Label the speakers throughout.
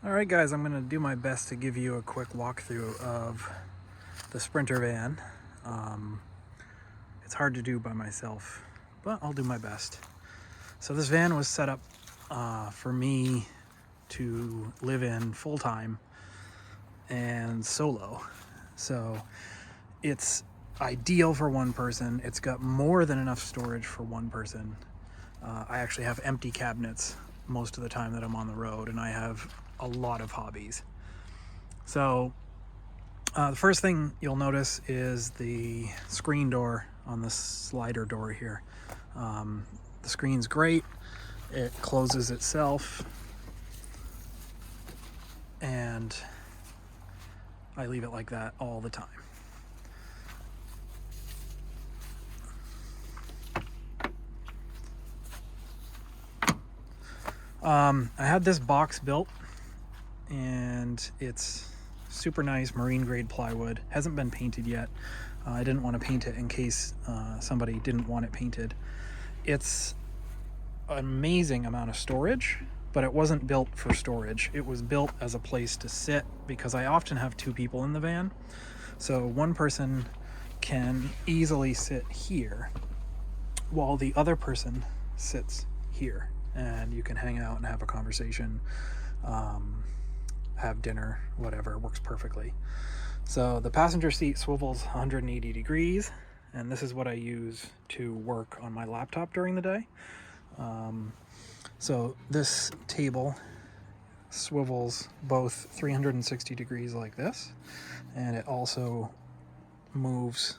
Speaker 1: Alright guys, I'm going to do my best to give you a quick walkthrough of the Sprinter van. It's hard to do by myself, but I'll do my best. So this van was set up for me to live in full-time and solo. So it's ideal for one person. It's got more than enough storage for one person. I actually have empty cabinets most of the time that I'm on the road, and I have a lot of hobbies. So the first thing you'll notice is the screen door on the slider door here. The screen's great. It closes itself, and I leave it like that all the time. I had this box built, and it's super nice marine grade plywood. Hasn't been painted yet. I didn't want to paint it in case somebody didn't want it painted. It's an amazing amount of storage, but it wasn't built for storage. It was built as a place to sit because I often have two people in the van. So one person can easily sit here while the other person sits here, and you can hang out and have a conversation, have dinner, whatever. Works perfectly. So the passenger seat swivels 180 degrees, and this is what I use to work on my laptop during the day. So this table swivels both 360 degrees like this, and it also moves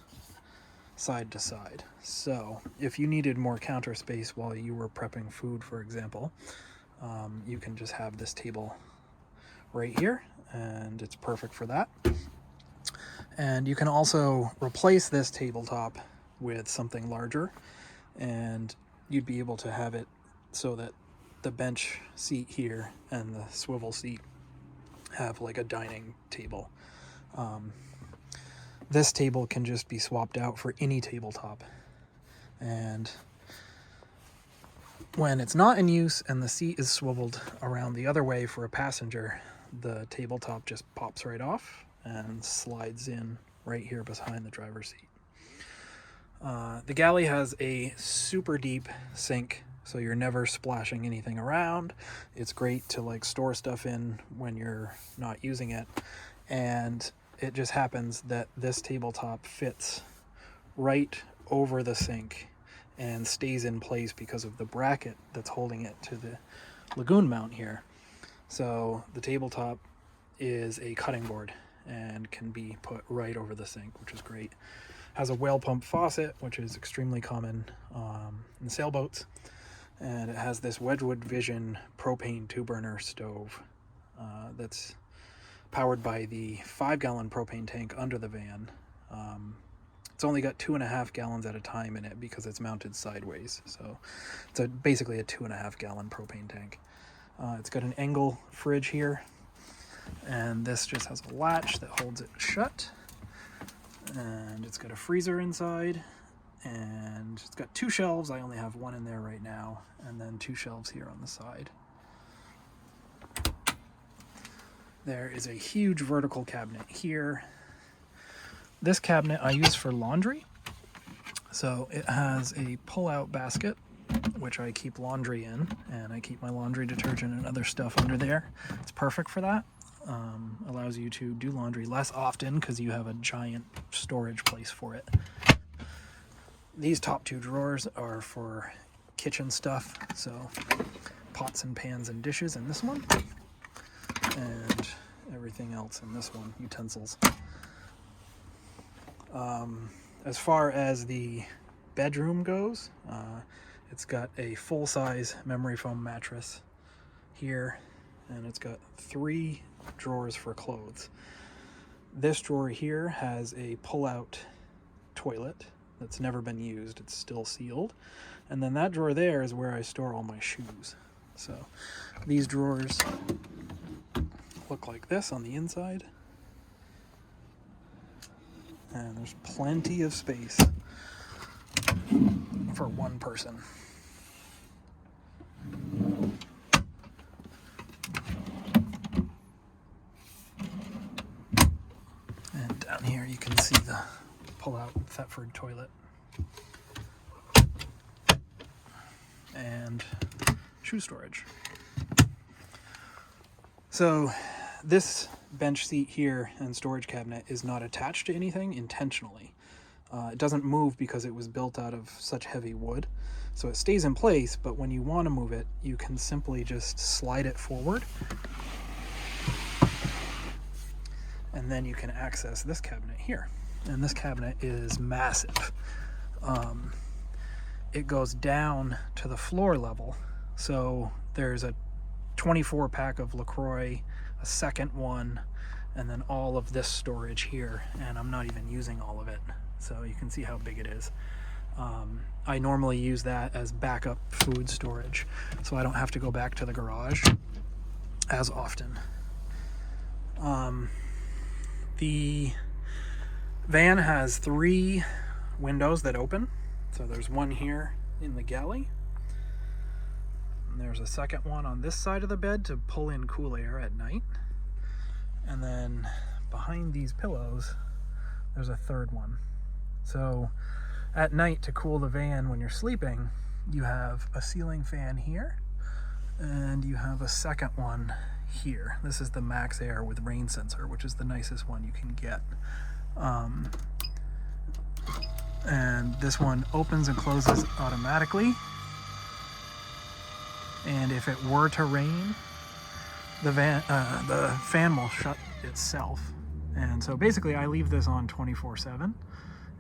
Speaker 1: side to side. So if you needed more counter space while you were prepping food, for example, you can just have this table right here, and it's perfect for that. And you can also replace this tabletop with something larger, and you'd be able to have it so that the bench seat here and the swivel seat have like a dining table. This table can just be swapped out for any tabletop, and when it's not in use and the seat is swiveled around the other way for a passenger, the tabletop just pops right off and slides in right here behind the driver's seat. The galley has a super deep sink, so you're never splashing anything around. It's great to like store stuff in when you're not using it, and it just happens that this tabletop fits right over the sink and stays in place because of the bracket that's holding it to the lagoon mount here. So the tabletop is a cutting board and can be put right over the sink, which is great. Has a Whale Pump Faucet, which is extremely common in sailboats, and it has this Wedgwood Vision propane 2-burner stove that's powered by the 5-gallon propane tank under the van. It's only got 2.5 gallons at a time in it because it's mounted sideways, so it's basically a 2.5 gallon propane tank. It's got an angle fridge here, and this just has a latch that holds it shut, and it's got a freezer inside, and it's got 2 shelves. I only have one in there right now, and then 2 shelves here on the side. There is a huge vertical cabinet here. This cabinet I use for laundry. So it has a pull-out basket, which I keep laundry in, and I keep my laundry detergent and other stuff under there. It's perfect for that. Allows you to do laundry less often because you have a giant storage place for it. These top 2 drawers are for kitchen stuff, so pots and pans and dishes in this one, and everything else in this one, utensils. As far as the bedroom goes, it's got a full-size memory foam mattress here, and it's got 3 drawers for clothes. This drawer here has a pull-out toilet that's never been used. It's still sealed. And then that drawer there is where I store all my shoes. So these drawers look like this on the inside, and there's plenty of space for one person. here you can see the pull-out Thetford toilet and shoe storage. So this bench seat here and storage cabinet is not attached to anything intentionally. It doesn't move because it was built out of such heavy wood. So it stays in place, but when you want to move it, you can simply just slide it forward. And then you can access this cabinet here. And this cabinet is massive. It goes down to the floor level. So there's a 24 pack of LaCroix, a second one, and then all of this storage here. And I'm not even using all of it. So you can see how big it is. I normally use that as backup food storage, so I don't have to go back to the garage as often. The van has 3 windows that open. So there's one here in the galley. And there's a second one on this side of the bed to pull in cool air at night. And then behind these pillows, there's a third one. So at night, to cool the van when you're sleeping, you have a ceiling fan here, and you have a second one here. This is the Max Air with rain sensor, which is the nicest one you can get. And this one opens and closes automatically. And if it were to rain, the fan will shut itself. And so basically I leave this on 24/7.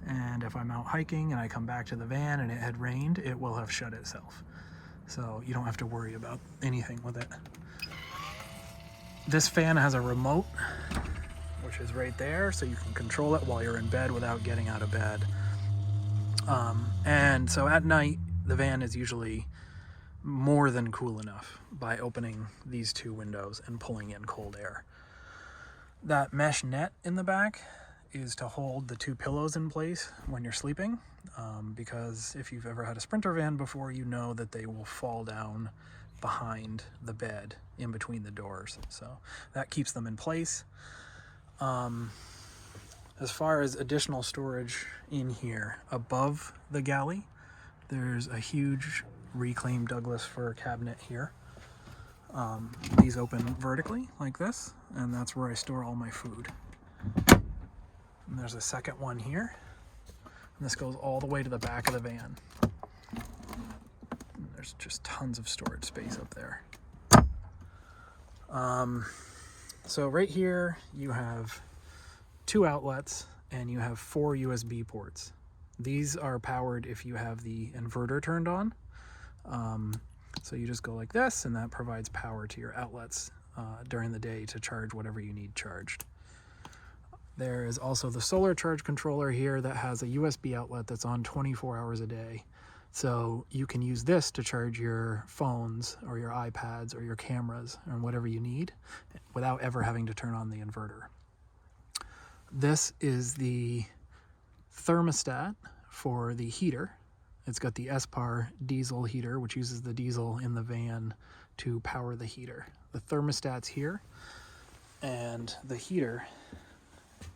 Speaker 1: And if I'm out hiking and I come back to the van and it had rained, it will have shut itself. So you don't have to worry about anything with it. This fan has a remote, which is right there, so you can control it while you're in bed without getting out of bed. And so at night, the van is usually more than cool enough by opening these 2 windows and pulling in cold air. That mesh net in the back is to hold the 2 pillows in place when you're sleeping, because if you've ever had a Sprinter van before, you know that they will fall down behind the bed in between the doors. So that keeps them in place. As far as additional storage in here, above the galley, there's a huge reclaimed Douglas-Fir cabinet here. These open vertically like this, and that's where I store all my food. And there's a second one here, and this goes all the way to the back of the van. And there's just tons of storage space up there. So right here you have 2 outlets and you have 4 USB ports. These are powered if you have the inverter turned on. So you just go like this, and that provides power to your outlets during the day to charge whatever you need charged. There is also the solar charge controller here that has a USB outlet that's on 24 hours a day. So you can use this to charge your phones or your iPads or your cameras or whatever you need without ever having to turn on the inverter. This is the thermostat for the heater. It's got the SPAR diesel heater, which uses the diesel in the van to power the heater. The thermostat's here, and the heater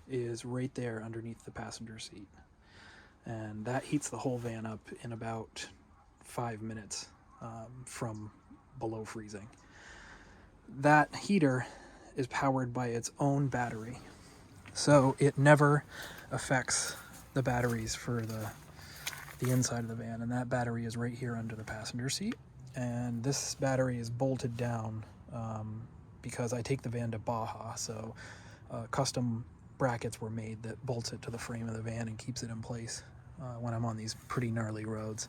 Speaker 1: is right there underneath the passenger seat. And that heats the whole van up in about 5 minutes from below freezing. That heater is powered by its own battery, so it never affects the batteries for the inside of the van, and that battery is right here under the passenger seat. And this battery is bolted down because I take the van to Baja, so custom brackets were made that bolts it to the frame of the van and keeps it in place when I'm on these pretty gnarly roads.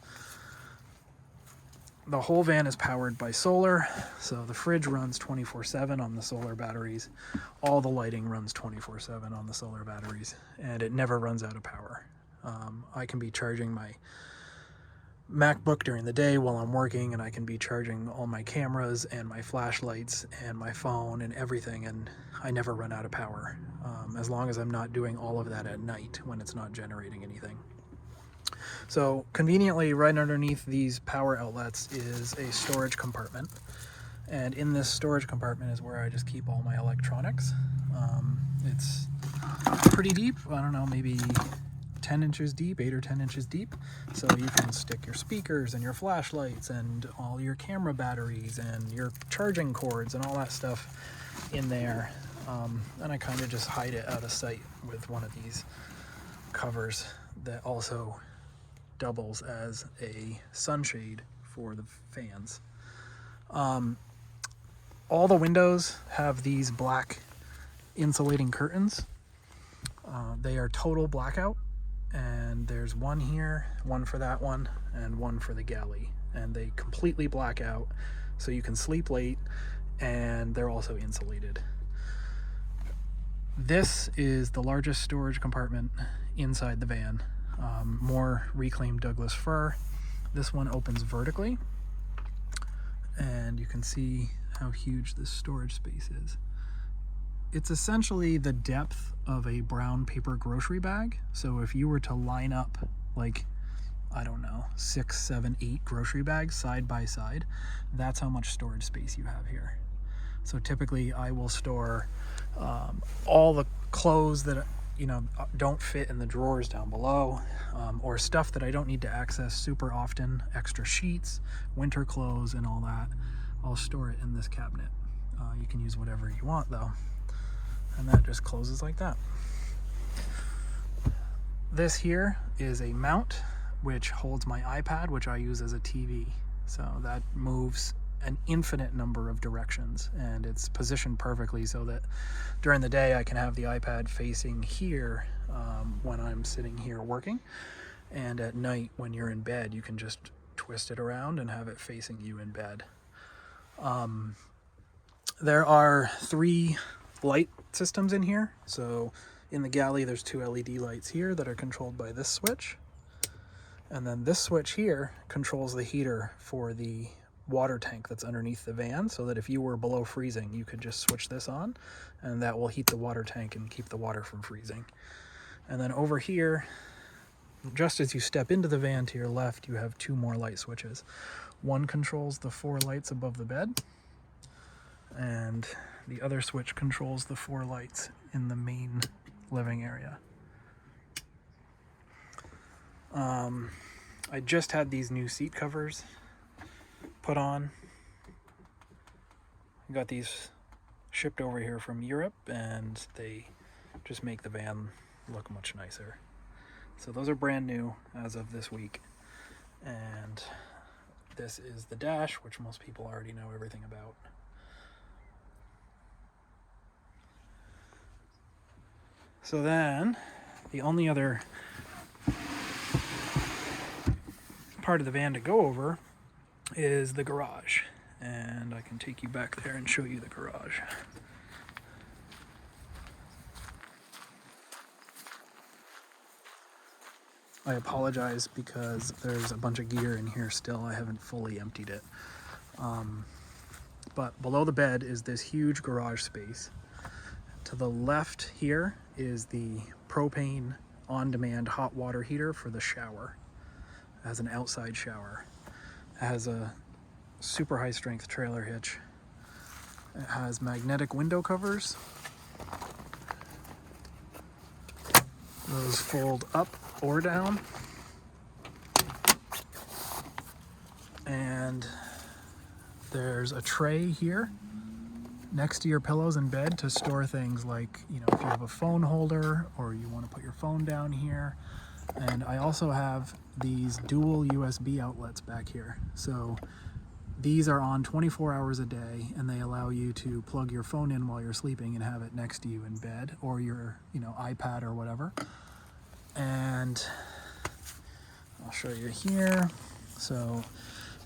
Speaker 1: The whole van is powered by solar, so the fridge runs 24/7 on the solar batteries. All the lighting runs 24/7 on the solar batteries, and it never runs out of power. I can be charging my MacBook during the day while I'm working, and I can be charging all my cameras and my flashlights and my phone and everything, and I never run out of power, as long as I'm not doing all of that at night when it's not generating anything. So conveniently, right underneath these power outlets is a storage compartment, and in this storage compartment is where I just keep all my electronics. It's pretty deep. I don't know, maybe 10 inches deep, 8 or 10 inches deep. So you can stick your speakers and your flashlights and all your camera batteries and your charging cords and all that stuff in there. And I kind of just hide it out of sight with one of these covers that also doubles as a sunshade for the fans. All the windows have these black insulating curtains. They are total blackout, and there's one here, one for that one, and one for the galley, and they completely black out so you can sleep late, and they're also insulated. This is the largest storage compartment inside the van. More reclaimed Douglas fir. This one opens vertically, and you can see how huge this storage space is. It's essentially the depth of a brown paper grocery bag. So if you were to line up, like, I don't know, 6, 7, 8 grocery bags side by side, that's how much storage space you have here. So typically I will store all the clothes that don't fit in the drawers down below, or stuff that I don't need to access super often, extra sheets, winter clothes, and all that. I'll store it in this cabinet. You can use whatever you want though. And that just closes like that. This here is a mount which holds my iPad, which I use as a TV. So that moves an infinite number of directions, and it's positioned perfectly so that during the day I can have the iPad facing here when I'm sitting here working, and at night when you're in bed you can just twist it around and have it facing you in bed. There are 3 light systems in here. So in the galley there's 2 LED lights here that are controlled by this switch, and then this switch here controls the heater for the water tank that's underneath the van, so that if you were below freezing you could just switch this on and that will heat the water tank and keep the water from freezing. And then over here, just as you step into the van to your left, you have 2 more light switches. One controls the 4 lights above the bed, and the other switch controls the 4 lights in the main living area. I just had these new seat covers put on. I got these shipped over here from Europe, and they just make the van look much nicer. So those are brand new as of this week. And this is the dash, which most people already know everything about. So then, the only other part of the van to go over is the garage. And I can take you back there and show you the garage. I apologize because there's a bunch of gear in here still. I haven't fully emptied it. But below the bed is this huge garage space. To the left here is the propane on-demand hot water heater for the shower. It has an outside shower. It has a super high strength trailer hitch. It has magnetic window covers. Those fold up or down. And there's a tray here next to your pillows in bed to store things like, if you have a phone holder or you want to put your phone down here. And I also have these dual USB outlets back here. So these are on 24 hours a day, and they allow you to plug your phone in while you're sleeping and have it next to you in bed, or your iPad or whatever. And I'll show you here. So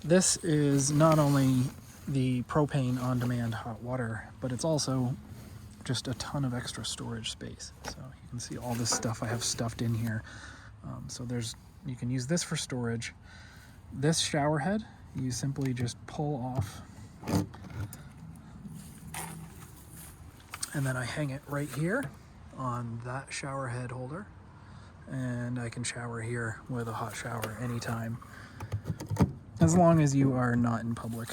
Speaker 1: this is not only the propane on-demand hot water, but it's also just a ton of extra storage space. So you can see all this stuff I have stuffed in here. So you can use this for storage. This shower head, you simply just pull off, and then I hang it right here on that shower head holder, and I can shower here with a hot shower anytime, as long as you are not in public.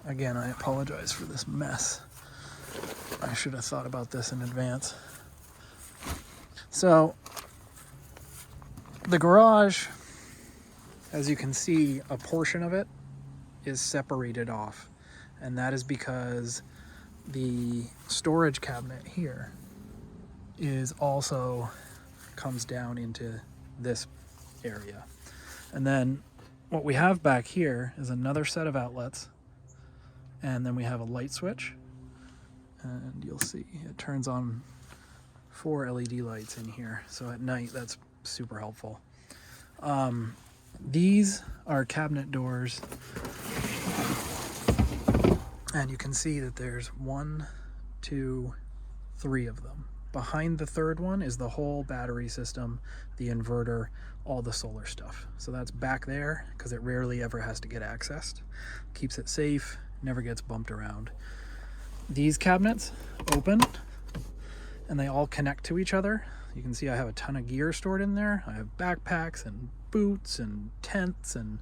Speaker 1: Again, I apologize for this mess. I should have thought about this in advance. So, the garage, as you can see, a portion of it is separated off. And that is because the storage cabinet here is also comes down into this area. And then what we have back here is another set of outlets, and then we have a light switch, and you'll see it turns on 4 LED lights in here, so at night that's super helpful. These are cabinet doors, and you can see that there's 1, 2, 3 of them. Behind the third one is the whole battery system, the inverter, all the solar stuff. So that's back there because it rarely ever has to get accessed. Keeps it safe, never gets bumped around. These cabinets open and they all connect to each other. You can see I have a ton of gear stored in there. I have backpacks and boots and tents and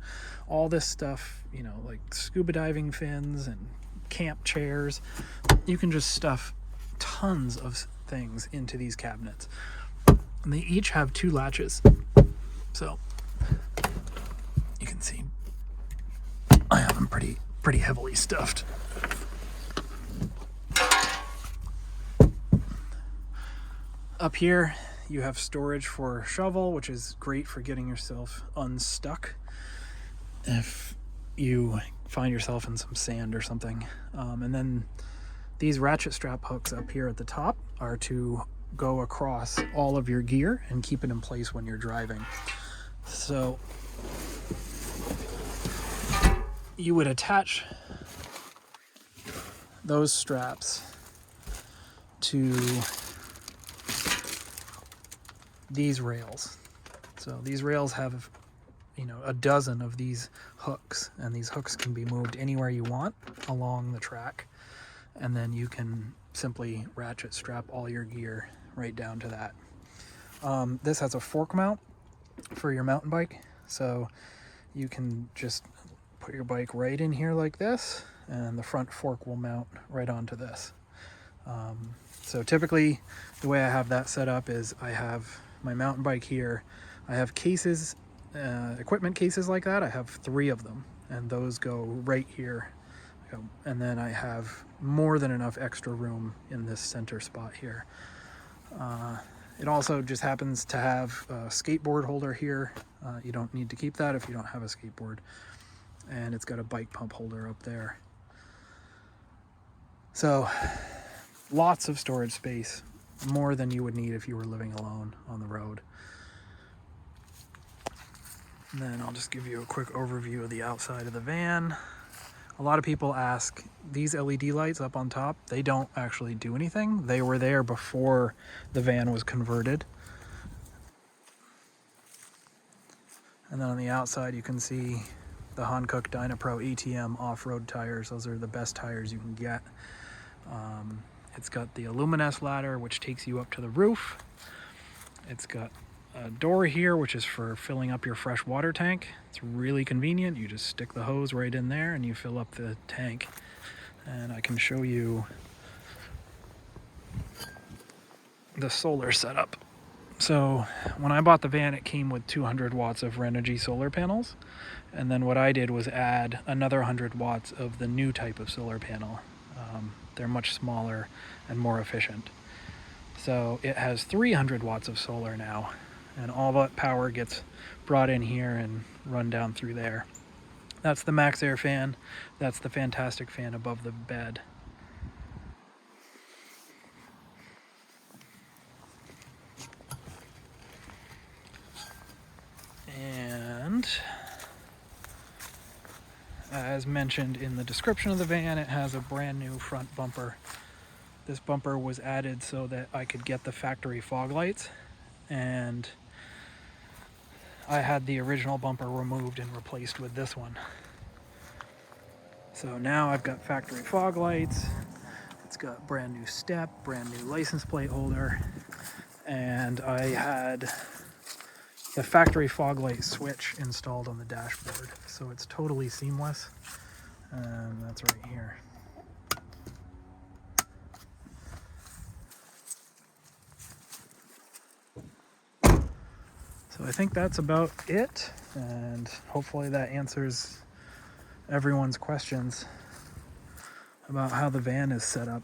Speaker 1: all this stuff, you know, like scuba diving fins and camp chairs. You can just stuff tons of things into these cabinets. And they each have 2 latches. So you can see I have them pretty heavily stuffed. Up here you have storage for a shovel, which is great for getting yourself unstuck if you find yourself in some sand or something. And then these ratchet strap hooks up here at the top are to go across all of your gear and keep it in place when you're driving. So you would attach those straps to these rails. So these rails have, you know, a dozen of these hooks, and these hooks can be moved anywhere you want along the track, and then you can simply ratchet strap all your gear right down to that. This has a fork mount for your mountain bike, so you can just put your bike right in here like this, and the front fork will mount right onto this. So typically the way I have that set up is I have my mountain bike here. I have cases, equipment cases like that. I have 3 of them, and those go right here. And then I have more than enough extra room in this center spot here. It also just happens to have a skateboard holder here. You don't need to keep that if you don't have a skateboard. And it's got a bike pump holder up there. So lots of storage space, more than you would need if you were living alone on the road. And then I'll just give you a quick overview of the outside of the van. A lot of people ask, these LED lights up on top, they don't actually do anything. They were there before the van was converted. And then on the outside you can see the Hankook Dynapro ATM off-road tires. Those are the best tires you can get. It's got the Illuminess ladder, which takes you up to the roof. It's got a door here, which is for filling up your fresh water tank. It's really convenient. You just stick the hose right in there and you fill up the tank. And I can show you the solar setup. So when I bought the van, it came with 200 watts of Renogy solar panels. And then what I did was add another 100 watts of the new type of solar panel. They're much smaller and more efficient. So it has 300 watts of solar now, and all that power gets brought in here and run down through there. That's the Max Air fan. That's the fantastic fan above the bed. And as mentioned in the description of the van, it has a brand new front bumper. This bumper was added so that I could get the factory fog lights, and I had the original bumper removed and replaced with this one. So now I've got factory fog lights. It's got brand new step, brand new license plate holder, and I had the factory fog light switch installed on the dashboard, so it's totally seamless. and that's right here. So I think that's about it, and hopefully that answers everyone's questions about how the van is set up.